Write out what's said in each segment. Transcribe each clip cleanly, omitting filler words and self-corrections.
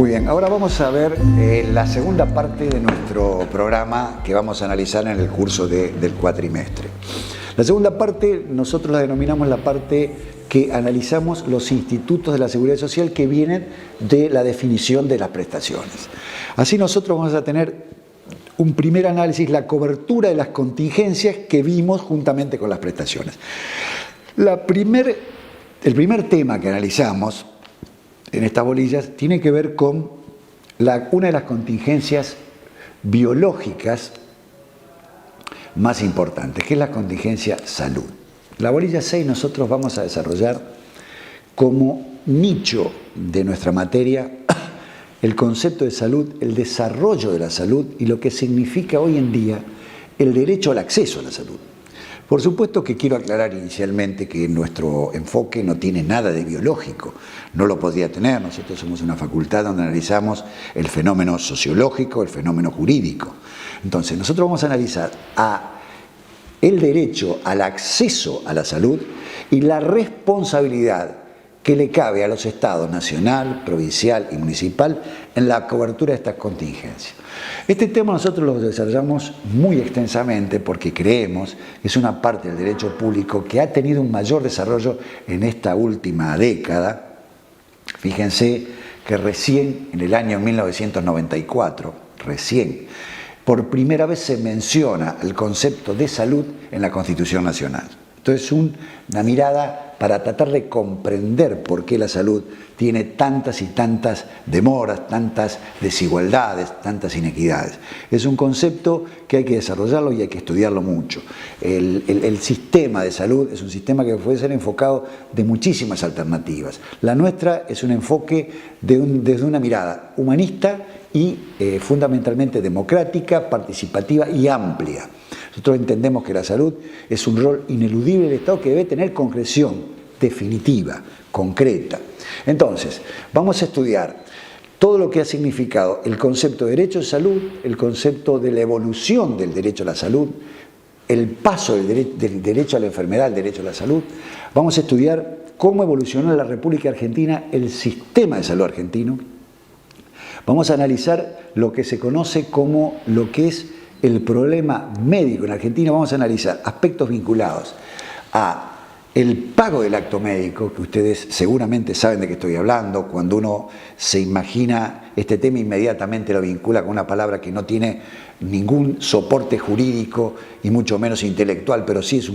Muy bien, ahora vamos a ver la segunda parte de nuestro programa que vamos a analizar en el curso del cuatrimestre. La segunda parte nosotros la denominamos la parte que analizamos los institutos de la Seguridad Social que vienen de la definición de las prestaciones. Así nosotros vamos a tener un primer análisis, la cobertura de las contingencias que vimos juntamente con las prestaciones. El primer tema que analizamos en estas bolillas tiene que ver con una de las contingencias biológicas más importantes, que es la contingencia salud. La bolilla 6 nosotros vamos a desarrollar como nicho de nuestra materia el concepto de salud, el desarrollo de la salud y lo que significa hoy en día el derecho al acceso a la salud. Por supuesto que quiero aclarar inicialmente que nuestro enfoque no tiene nada de biológico, no lo podría tener. Nosotros somos una facultad donde analizamos el fenómeno sociológico, el fenómeno jurídico. Entonces, nosotros vamos a analizar el derecho al acceso a la salud y la responsabilidad que le cabe a los estados nacional, provincial y municipal en la cobertura de estas contingencias. Este tema nosotros lo desarrollamos muy extensamente porque creemos que es una parte del derecho público que ha tenido un mayor desarrollo en esta última década. Fíjense que recién en el año 1994, por primera vez se menciona el concepto de salud en la Constitución Nacional. Entonces, una mirada para tratar de comprender por qué la salud tiene tantas y tantas demoras, tantas desigualdades, tantas inequidades. Es un concepto que hay que desarrollarlo y hay que estudiarlo mucho. El sistema de salud es un sistema que puede ser enfocado de muchísimas alternativas. La nuestra es un enfoque desde una mirada humanista y fundamentalmente democrática, participativa y amplia. Nosotros entendemos que la salud es un rol ineludible del Estado que debe tener concreción definitiva, concreta. Entonces, vamos a estudiar todo lo que ha significado el concepto de derecho de salud, el concepto de la evolución del derecho a la salud, el paso del derecho a la enfermedad al derecho a la salud. Vamos a estudiar cómo evolucionó en la República Argentina el sistema de salud argentino. Vamos a analizar lo que se conoce como lo que es el problema médico en Argentina. Vamos a analizar aspectos vinculados a el pago del acto médico, que ustedes seguramente saben de qué estoy hablando. Cuando uno se imagina este tema, inmediatamente lo vincula con una palabra que no tiene ningún soporte jurídico y mucho menos intelectual, pero sí es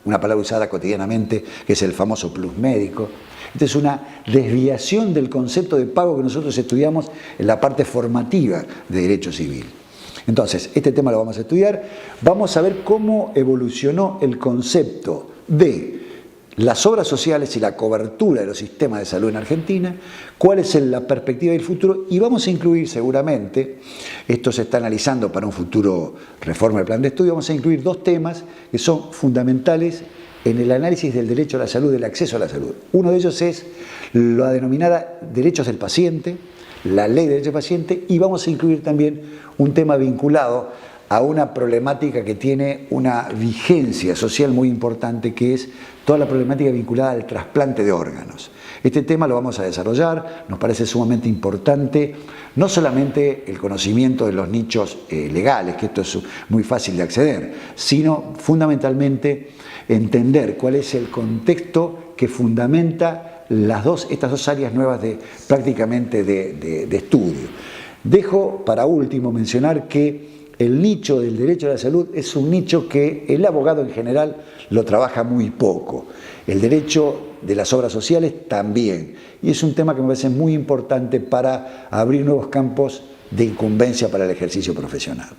una palabra usada cotidianamente, que es el famoso plus médico. Esta es una desviación del concepto de pago que nosotros estudiamos en la parte formativa de derecho civil. Entonces, este tema lo vamos a estudiar. Vamos a ver cómo evolucionó el concepto de las obras sociales y la cobertura de los sistemas de salud en Argentina, cuál es la perspectiva del futuro, y vamos a incluir seguramente, esto se está analizando para un futuro reforma del plan de estudio, vamos a incluir dos temas que son fundamentales en el análisis del derecho a la salud, del acceso a la salud. Uno de ellos es la denominada derechos del paciente, la ley de derechos del paciente, y vamos a incluir también un tema vinculado a una problemática que tiene una vigencia social muy importante, que es toda la problemática vinculada al trasplante de órganos. Este tema lo vamos a desarrollar, nos parece sumamente importante, no solamente el conocimiento de los nichos legales, que esto es muy fácil de acceder, sino fundamentalmente entender cuál es el contexto que fundamenta estas dos áreas nuevas prácticamente de estudio. Dejo para último mencionar que el nicho del derecho a la salud es un nicho que el abogado en general lo trabaja muy poco. El derecho de las obras sociales también. Y es un tema que me parece muy importante para abrir nuevos campos de incumbencia para el ejercicio profesional.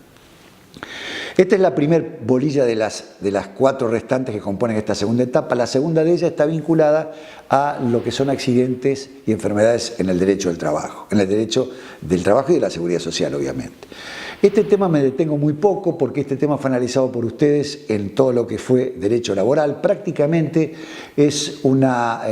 Esta es la primera bolilla de las 4 restantes que componen esta segunda etapa. La segunda de ellas está vinculada a lo que son accidentes y enfermedades en el derecho del trabajo, en el derecho del trabajo y de la seguridad social, obviamente. Este tema me detengo muy poco porque este tema fue analizado por ustedes en todo lo que fue derecho laboral. Prácticamente es una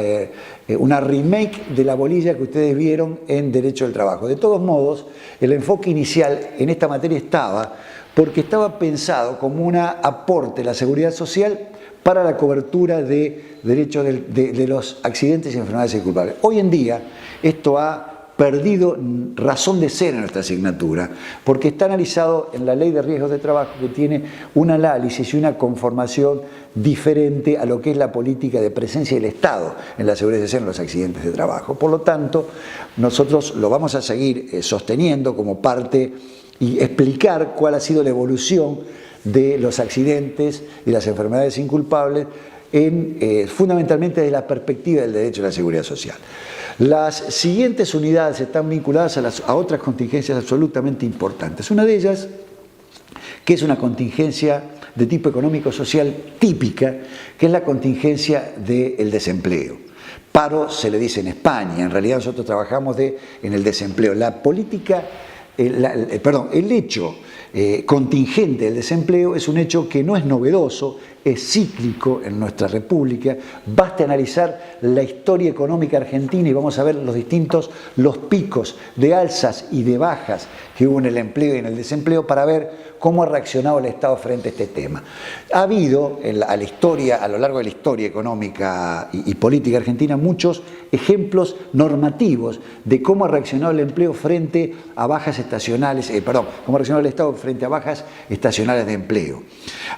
remake de la bolilla que ustedes vieron en derecho del trabajo. De todos modos, el enfoque inicial en esta materia estaba porque estaba pensado como un aporte de la seguridad social para la cobertura de derechos de los accidentes y enfermedades culpables. Hoy en día esto ha perdido razón de ser en nuestra asignatura, porque está analizado en la Ley de Riesgos de Trabajo, que tiene un análisis y una conformación diferente a lo que es la política de presencia del Estado en la seguridad social en los accidentes de trabajo. Por lo tanto, nosotros lo vamos a seguir sosteniendo como parte y explicar cuál ha sido la evolución de los accidentes y las enfermedades inculpables fundamentalmente desde la perspectiva del derecho a la seguridad social. Las siguientes unidades están vinculadas a otras contingencias absolutamente importantes. Una de ellas, que es una contingencia de tipo económico-social típica, que es la contingencia del desempleo. Paro se le dice en España, en realidad nosotros trabajamos en el desempleo. La política, el hecho contingente del desempleo es un hecho que no es novedoso, es cíclico en nuestra república. Basta analizar la historia económica argentina y vamos a ver los picos de alzas y de bajas que hubo en el empleo y en el desempleo para ver cómo ha reaccionado el Estado frente a este tema. Ha habido a lo largo de la historia económica y política argentina muchos ejemplos normativos de cómo ha reaccionado el empleo frente a bajas estacionales, cómo ha reaccionado el Estado frente a bajas estacionales de empleo.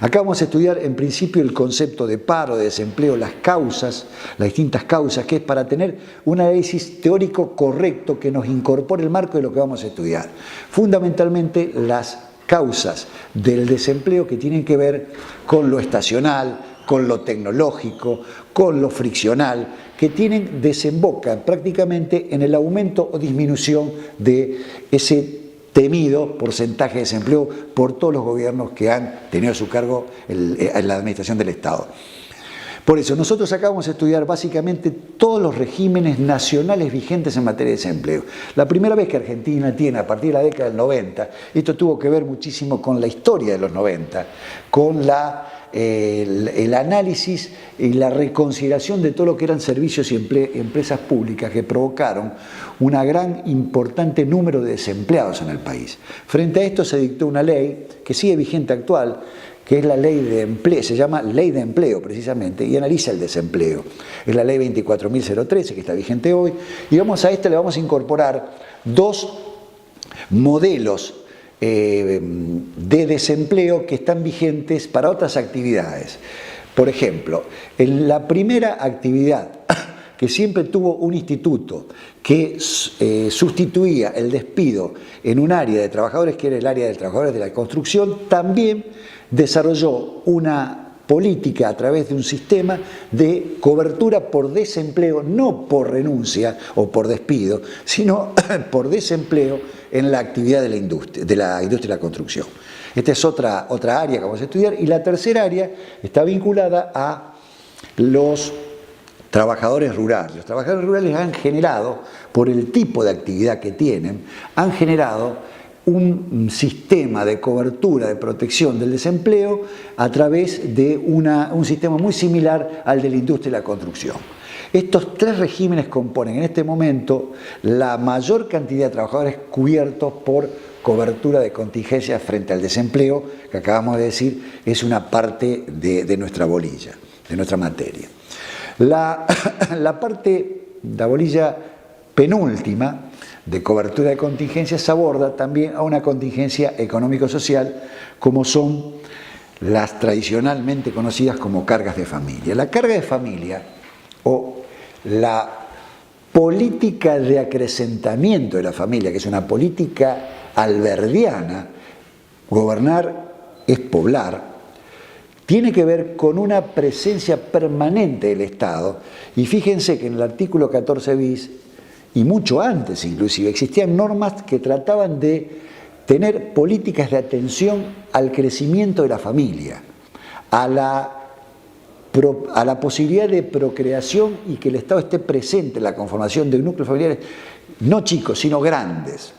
Acá vamos a estudiar en principio el concepto de paro, de desempleo, las causas, las distintas causas, que es para tener un análisis teórico correcto que nos incorpore el marco de lo que vamos a estudiar. Fundamentalmente las causas del desempleo que tienen que ver con lo estacional, con lo tecnológico, con lo friccional, que desembocan prácticamente en el aumento o disminución de ese temido porcentaje de desempleo por todos los gobiernos que han tenido a su cargo la administración del Estado. Por eso, nosotros acá vamos a estudiar básicamente todos los regímenes nacionales vigentes en materia de desempleo. La primera vez que Argentina tiene, a partir de la década del 90, esto tuvo que ver muchísimo con la historia de los 90, con el análisis y la reconsideración de todo lo que eran servicios y empresas públicas que provocaron un gran importante número de desempleados en el país. Frente a esto se dictó una ley que sigue vigente actual, que es la ley de empleo, se llama Ley de Empleo precisamente, y analiza el desempleo. Es la ley 24.013 que está vigente hoy, y a esta le vamos a incorporar dos modelos de desempleo que están vigentes para otras actividades. Por ejemplo, en la primera actividad que siempre tuvo un instituto que sustituía el despido en un área de trabajadores, que era el área de trabajadores de la construcción, también desarrolló una política a través de un sistema de cobertura por desempleo, no por renuncia o por despido, sino por desempleo en la actividad de la industria de la construcción. Esta es otra área que vamos a estudiar, y la tercera área está vinculada a los trabajadores rurales. Los trabajadores rurales han generado, por el tipo de actividad que tienen, han generado un sistema de cobertura, de protección del desempleo a través de un sistema muy similar al de la industria y la construcción. Estos tres regímenes componen en este momento la mayor cantidad de trabajadores cubiertos por cobertura de contingencias frente al desempleo, que acabamos de decir es una parte de nuestra bolilla, de nuestra materia. La bolilla penúltima de cobertura de contingencias aborda también a una contingencia económico-social, como son las tradicionalmente conocidas como cargas de familia. La carga de familia o la política de acrecentamiento de la familia, que es una política alberdiana, gobernar es poblar, tiene que ver con una presencia permanente del Estado. Y fíjense que en el artículo 14 bis, y mucho antes inclusive, existían normas que trataban de tener políticas de atención al crecimiento de la familia, a la posibilidad de procreación y que el Estado esté presente en la conformación de núcleos familiares, no chicos, sino grandes.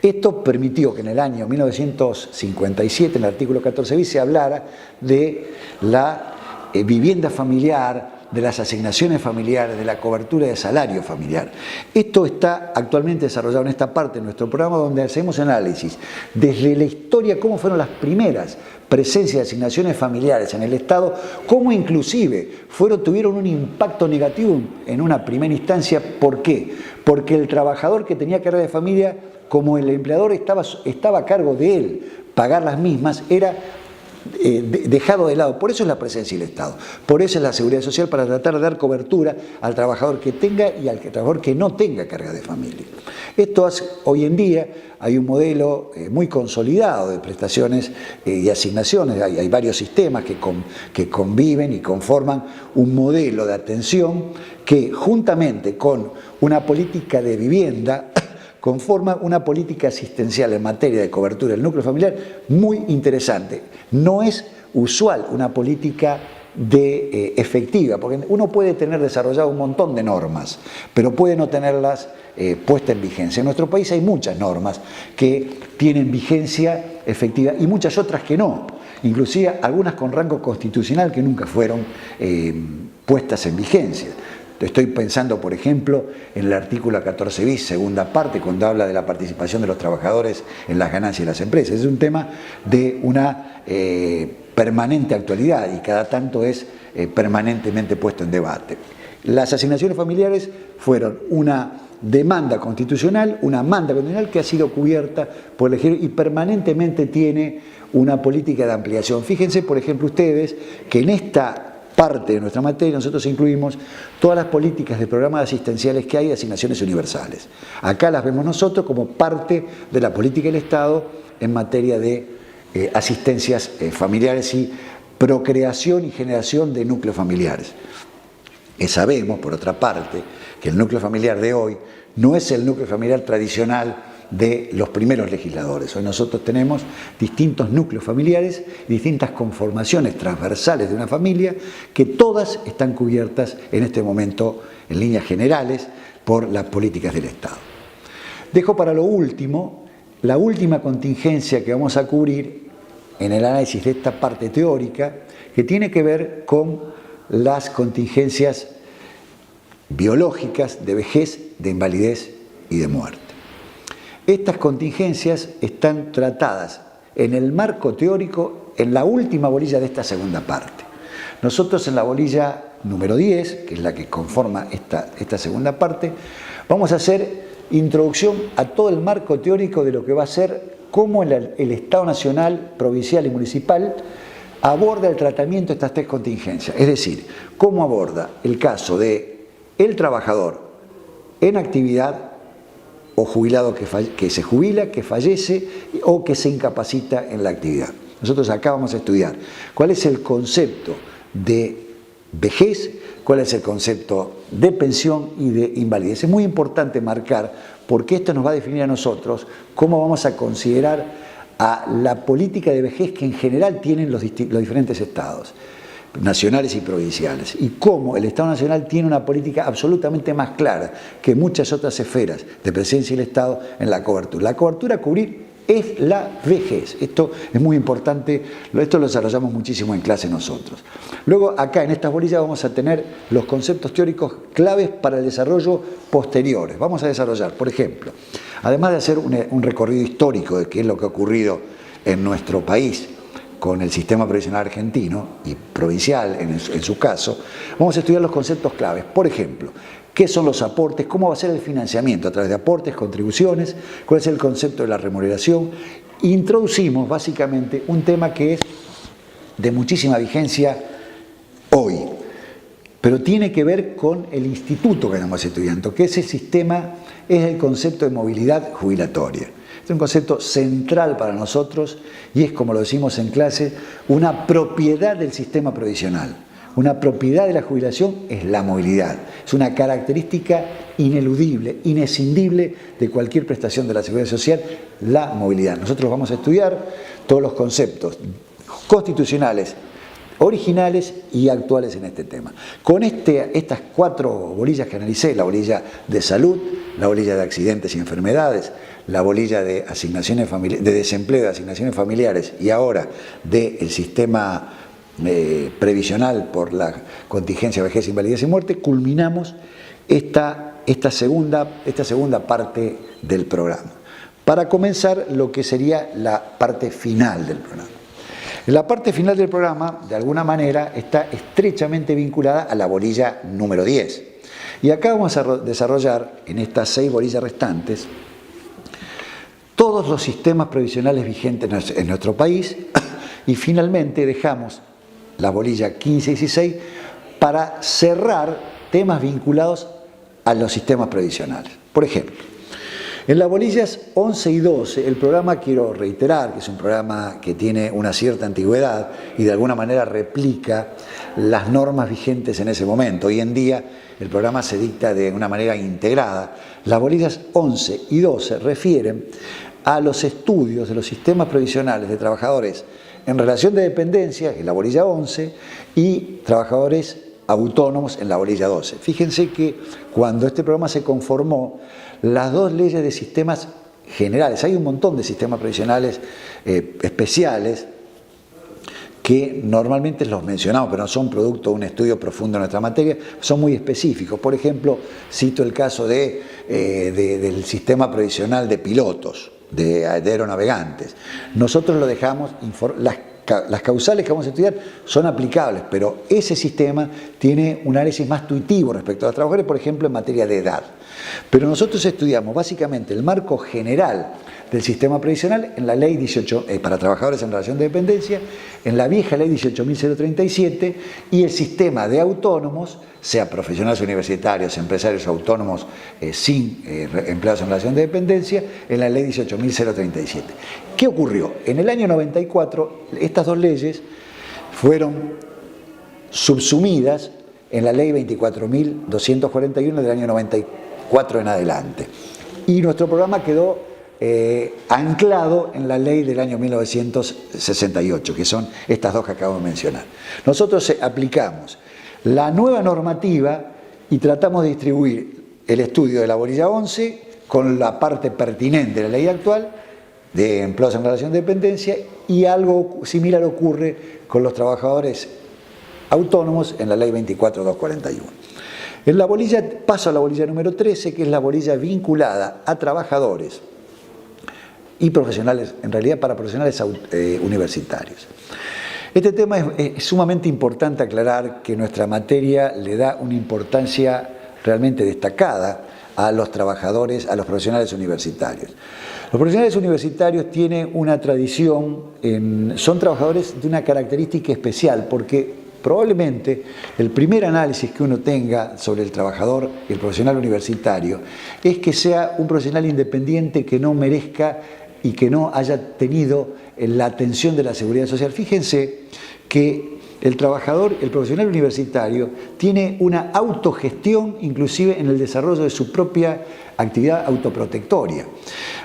Esto permitió que en el año 1957, en el artículo 14 bis, se hablara de la vivienda familiar, de las asignaciones familiares, de la cobertura de salario familiar. Esto está actualmente desarrollado en esta parte de nuestro programa, donde hacemos análisis desde la historia, cómo fueron las primeras presencias de asignaciones familiares en el Estado, cómo inclusive tuvieron un impacto negativo en una primera instancia. ¿Por qué? porque el trabajador que tenía carga de familia, como el empleador estaba a cargo de él pagar las mismas, era dejado de lado. Por eso es la presencia del Estado, por eso es la seguridad social, para tratar de dar cobertura al trabajador que tenga y al trabajador que no tenga carga de familia. Hoy en día hay un modelo muy consolidado de prestaciones y asignaciones, hay varios sistemas que conviven y conforman un modelo de atención que, juntamente con una política de vivienda, conforma una política asistencial en materia de cobertura del núcleo familiar muy interesante. No es usual una política efectiva, porque uno puede tener desarrollado un montón de normas, pero puede no tenerlas puestas en vigencia. En nuestro país hay muchas normas que tienen vigencia efectiva y muchas otras que no, inclusive algunas con rango constitucional que nunca fueron puestas en vigencia. Estoy pensando, por ejemplo, en el artículo 14 bis, segunda parte, cuando habla de la participación de los trabajadores en las ganancias de las empresas. Es un tema de una permanente actualidad y cada tanto es permanentemente puesto en debate. Las asignaciones familiares fueron una demanda constitucional, que ha sido cubierta por el legislador y permanentemente tiene una política de ampliación. Fíjense, por ejemplo, ustedes que en esta parte de nuestra materia nosotros incluimos todas las políticas de programas asistenciales que hay de asignaciones universales. Acá las vemos nosotros como parte de la política del Estado en materia de asistencias familiares y procreación y generación de núcleos familiares. Sabemos, por otra parte, que el núcleo familiar de hoy no es el núcleo familiar tradicional de los primeros legisladores. Hoy nosotros tenemos distintos núcleos familiares y distintas conformaciones transversales de una familia que todas están cubiertas en este momento en líneas generales por las políticas del Estado. Dejo para lo último la última contingencia que vamos a cubrir en el análisis de esta parte teórica, que tiene que ver con las contingencias biológicas de vejez, de invalidez y de muerte. Estas contingencias están tratadas en el marco teórico en la última bolilla de esta segunda parte. Nosotros en la bolilla número 10, que es la que conforma esta segunda parte, vamos a hacer introducción a todo el marco teórico de lo que va a ser cómo el Estado Nacional, Provincial y Municipal aborda el tratamiento de estas tres contingencias. Es decir, cómo aborda el caso de el trabajador en actividad o jubilado que se jubila, que fallece o que se incapacita en la actividad. Nosotros acá vamos a estudiar cuál es el concepto de vejez, cuál es el concepto de pensión y de invalidez. Es muy importante marcar, porque esto nos va a definir a nosotros cómo vamos a considerar a la política de vejez que en general tienen los diferentes estados nacionales y provinciales, y cómo el Estado Nacional tiene una política absolutamente más clara que muchas otras esferas de presencia del Estado en la cobertura. La cobertura a cubrir es la vejez. Esto es muy importante, esto lo desarrollamos muchísimo en clase nosotros. Luego acá en estas bolillas vamos a tener los conceptos teóricos claves para el desarrollo posteriores. Vamos a desarrollar, por ejemplo, además de hacer un recorrido histórico de qué es lo que ha ocurrido en nuestro país con el sistema previsional argentino y provincial en su caso, vamos a estudiar los conceptos claves. Por ejemplo, ¿qué son los aportes? ¿Cómo va a ser el financiamiento? A través de aportes, contribuciones. ¿Cuál es el concepto de la remuneración? Introducimos básicamente un tema que es de muchísima vigencia hoy, pero tiene que ver con el instituto que estamos estudiando, que ese sistema es el concepto de movilidad jubilatoria. Es un concepto central para nosotros y es, como lo decimos en clase, una propiedad del sistema previsional. Una propiedad de la jubilación es la movilidad. Es una característica ineludible, inescindible de cualquier prestación de la seguridad social, la movilidad. Nosotros vamos a estudiar todos los conceptos constitucionales, originales y actuales en este tema. Con estas 4 bolillas que analicé, la bolilla de salud, la bolilla de accidentes y enfermedades, la bolilla de desempleo, de asignaciones familiares y ahora del sistema previsional por la contingencia, vejez, invalidez y muerte, culminamos esta segunda parte del programa. Para comenzar lo que sería la parte final del programa. La parte final del programa, de alguna manera, está estrechamente vinculada a la bolilla número 10. Y acá vamos a desarrollar, en estas 6 bolillas restantes, todos los sistemas previsionales vigentes en nuestro país y finalmente dejamos la bolilla 15 y 16 para cerrar temas vinculados a los sistemas previsionales. Por ejemplo, en las bolillas 11 y 12, el programa, quiero reiterar, que es un programa que tiene una cierta antigüedad y de alguna manera replica las normas vigentes en ese momento. Hoy en día el programa se dicta de una manera integrada. Las bolillas 11 y 12 refieren a los estudios de los sistemas previsionales de trabajadores en relación de dependencia, en la bolilla 11, y trabajadores autónomos en la bolilla 12. Fíjense que cuando este programa se conformó, las 2 leyes de sistemas generales, hay un montón de sistemas previsionales especiales que normalmente los mencionamos, pero no son producto de un estudio profundo en nuestra materia, son muy específicos. Por ejemplo, cito el caso del sistema previsional de pilotos, de aeronavegantes. Nosotros lo dejamos, las causales que vamos a estudiar son aplicables, pero ese sistema tiene un análisis más tuitivo respecto a los trabajadores, por ejemplo, en materia de edad. Pero nosotros estudiamos básicamente el marco general del sistema previsional en la ley 18, para trabajadores en relación de dependencia, en la vieja ley 18.037 y el sistema de autónomos, sea profesionales universitarios, empresarios autónomos sin empleados en relación de dependencia, en la ley 18.037. ¿Qué ocurrió? En el año 94, estas 2 leyes fueron subsumidas en la ley 24.241 del año 94 en adelante. Y nuestro programa quedó anclado en la ley del año 1968, que son estas 2 que acabo de mencionar. Nosotros aplicamos la nueva normativa y tratamos de distribuir el estudio de la bolilla 11 con la parte pertinente de la ley actual de empleados en relación de dependencia, y algo similar ocurre con los trabajadores autónomos en la ley 24.241. En la bolilla, paso a la bolilla número 13, que es la bolilla vinculada a trabajadores y profesionales, en realidad para profesionales universitarios. Este tema es sumamente importante aclarar que nuestra materia le da una importancia realmente destacada a los trabajadores, a los profesionales universitarios. Los profesionales universitarios tienen una tradición, son trabajadores de una característica especial, porque probablemente el primer análisis que uno tenga sobre el trabajador y el profesional universitario es que sea un profesional independiente que no merezca y que no haya tenido la atención de la seguridad social. Fíjense que el trabajador, el profesional universitario, tiene una autogestión inclusive en el desarrollo de su propia actividad autoprotectoria.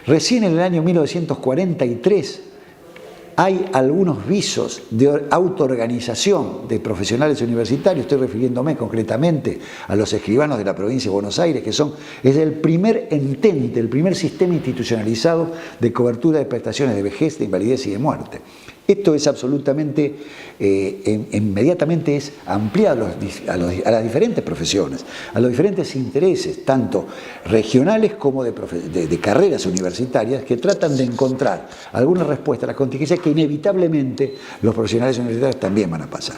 Recién en el año 1943 hay algunos visos de autoorganización de profesionales universitarios, estoy refiriéndome concretamente a los escribanos de la provincia de Buenos Aires, que es el primer entente, el primer sistema institucionalizado de cobertura de prestaciones de vejez, de invalidez y de muerte. Esto es absolutamente, inmediatamente es ampliado a las diferentes profesiones, a los diferentes intereses, tanto regionales como de carreras universitarias, que tratan de encontrar alguna respuesta a las contingencias que inevitablemente los profesionales universitarios también van a pasar.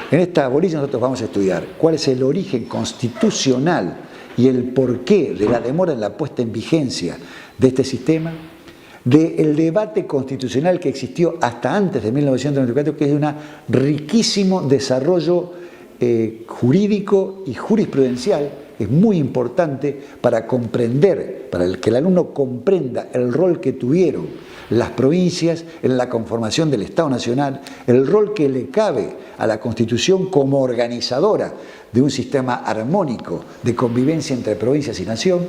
En esta bolilla nosotros vamos a estudiar cuál es el origen constitucional y el porqué de la demora en la puesta en vigencia de este sistema, del debate constitucional que existió hasta antes de 1994, que es de un riquísimo desarrollo jurídico y jurisprudencial. Es muy importante para comprender, para que el alumno comprenda el rol que tuvieron las provincias en la conformación del Estado Nacional, el rol que le cabe a la Constitución como organizadora de un sistema armónico de convivencia entre provincias y nación.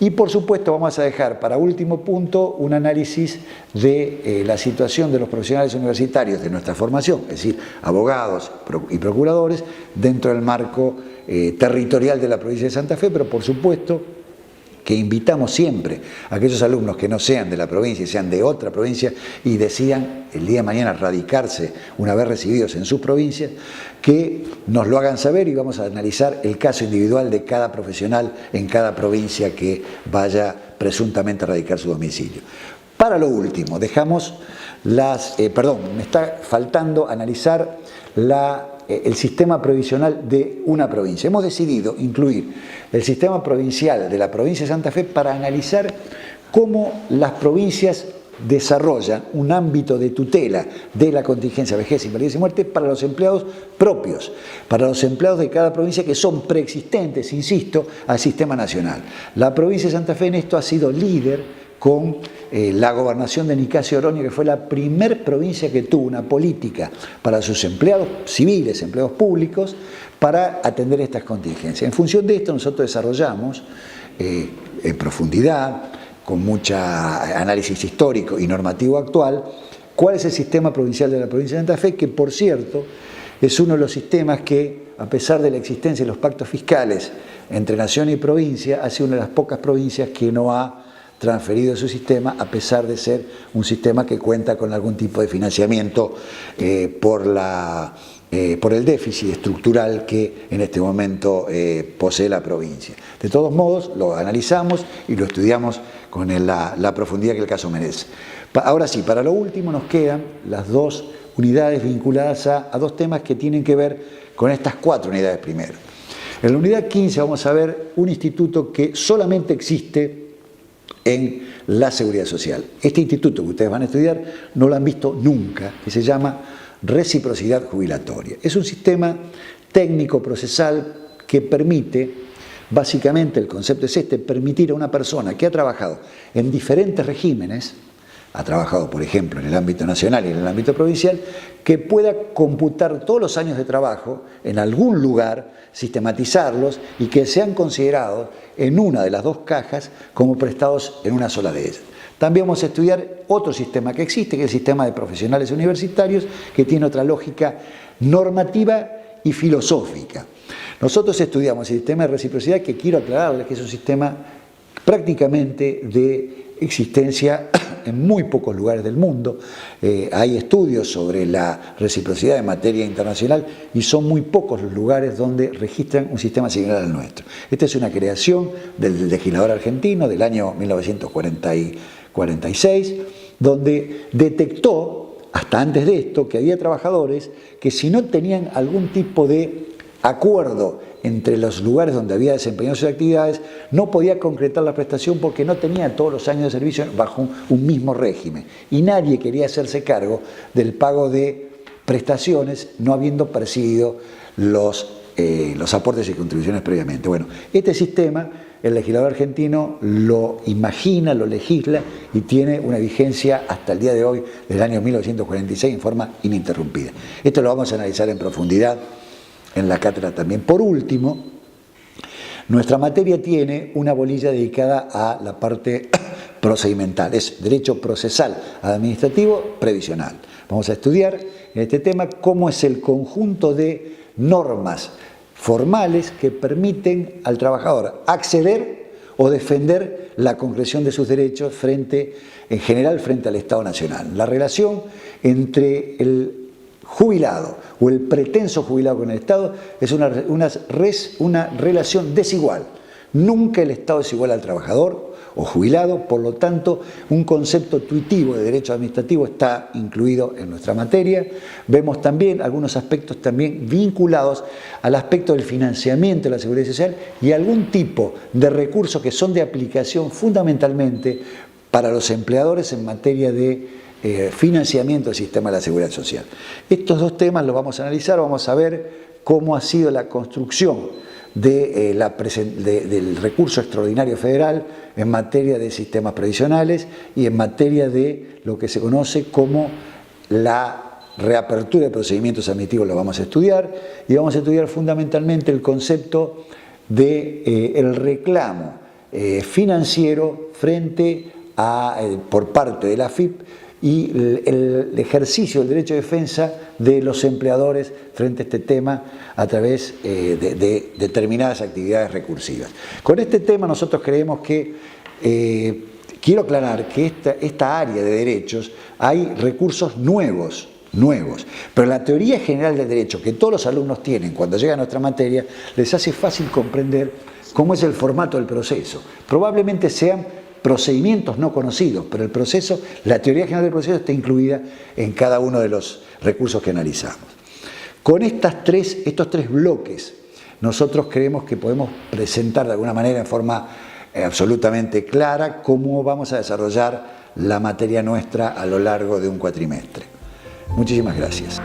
Y por supuesto vamos a dejar para último punto un análisis de la situación de los profesionales universitarios de nuestra formación, es decir, abogados y procuradores dentro del marco territorial de la provincia de Santa Fe, pero por supuesto que invitamos siempre a aquellos alumnos que no sean de la provincia y sean de otra provincia y decidan el día de mañana radicarse una vez recibidos en sus provincias, que nos lo hagan saber y vamos a analizar el caso individual de cada profesional en cada provincia que vaya presuntamente a radicar su domicilio. Para lo último, dejamos me está faltando analizar la el sistema previsional de una provincia. Hemos decidido incluir el sistema provincial de la provincia de Santa Fe para analizar cómo las provincias desarrollan un ámbito de tutela de la contingencia, vejez, invalidez y muerte para los empleados propios, para los empleados de cada provincia que son preexistentes, insisto, al sistema nacional. La provincia de Santa Fe en esto ha sido líder con la gobernación de Nicasio Oroño, que fue la primer provincia que tuvo una política para sus empleados civiles, empleados públicos, para atender estas contingencias. En función de esto nosotros desarrollamos en profundidad, con mucho análisis histórico y normativo actual, cuál es el sistema provincial de la provincia de Santa Fe, que por cierto es uno de los sistemas que, a pesar de la existencia de los pactos fiscales entre nación y provincia, ha sido una de las pocas provincias que no ha transferido su sistema, a pesar de ser un sistema que cuenta con algún tipo de financiamiento por el déficit estructural que en este momento posee la provincia. De todos modos, lo analizamos y lo estudiamos con la profundidad que el caso merece. Ahora sí, para lo último nos quedan las dos unidades vinculadas a dos temas que tienen que ver con estas 4 unidades primero. En la unidad 15 vamos a ver un instituto que solamente existe en la seguridad social. Este instituto que ustedes van a estudiar no lo han visto nunca, que se llama reciprocidad jubilatoria. Es un sistema técnico procesal que permite, básicamente el concepto es este, permitir a una persona que ha trabajado en diferentes regímenes, ha trabajado por ejemplo en el ámbito nacional y en el ámbito provincial, que pueda computar todos los años de trabajo en algún lugar, sistematizarlos y que sean considerados en una de las dos cajas como prestados en una sola de ellas. También vamos a estudiar otro sistema que existe, que es el sistema de profesionales universitarios, que tiene otra lógica normativa y filosófica. Nosotros estudiamos el sistema de reciprocidad, que quiero aclararles que es un sistema prácticamente de existencia en muy pocos lugares del mundo. Hay estudios sobre la reciprocidad en materia internacional y son muy pocos los lugares donde registran un sistema similar al nuestro. Esta es una creación del legislador argentino del año 1946, donde detectó, hasta antes de esto, que había trabajadores que si no tenían algún tipo de acuerdo entre los lugares donde había desempeñado sus actividades, no podía concretar la prestación porque no tenía todos los años de servicio bajo un mismo régimen. Y nadie quería hacerse cargo del pago de prestaciones no habiendo percibido los aportes y contribuciones previamente. Bueno, este sistema el legislador argentino lo imagina, lo legisla y tiene una vigencia hasta el día de hoy, del año 1946, en forma ininterrumpida. Esto lo vamos a analizar en profundidad en la cátedra también. Por último, nuestra materia tiene una bolilla dedicada a la parte procedimental, es derecho procesal, administrativo, previsional. Vamos a estudiar en este tema cómo es el conjunto de normas formales que permiten al trabajador acceder o defender la concreción de sus derechos en general frente al Estado Nacional. La relación entre el jubilado o el pretenso jubilado con el Estado es una relación desigual. Nunca el Estado es igual al trabajador o jubilado, por lo tanto, un concepto tuitivo de derecho administrativo está incluido en nuestra materia. Vemos también algunos aspectos también vinculados al aspecto del financiamiento de la seguridad social y algún tipo de recursos que son de aplicación fundamentalmente para los empleadores en materia de financiamiento del sistema de la seguridad social. Estos dos temas los vamos a analizar, vamos a ver cómo ha sido la construcción del recurso extraordinario federal en materia de sistemas previsionales y en materia de lo que se conoce como la reapertura de procedimientos administrativos. Lo vamos a estudiar y vamos a estudiar fundamentalmente el concepto del reclamo financiero frente por parte de la AFIP y el ejercicio del derecho de defensa de los empleadores frente a este tema a través de determinadas actividades recursivas. Con este tema nosotros creemos que, quiero aclarar que esta área de derechos hay recursos nuevos, pero la teoría general del derecho que todos los alumnos tienen cuando llegan a nuestra materia les hace fácil comprender cómo es el formato del proceso. Probablemente sean procedimientos no conocidos, pero el proceso, la teoría general del proceso está incluida en cada uno de los recursos que analizamos. Con estos tres bloques, nosotros creemos que podemos presentar de alguna manera en forma absolutamente clara cómo vamos a desarrollar la materia nuestra a lo largo de un cuatrimestre. Muchísimas gracias.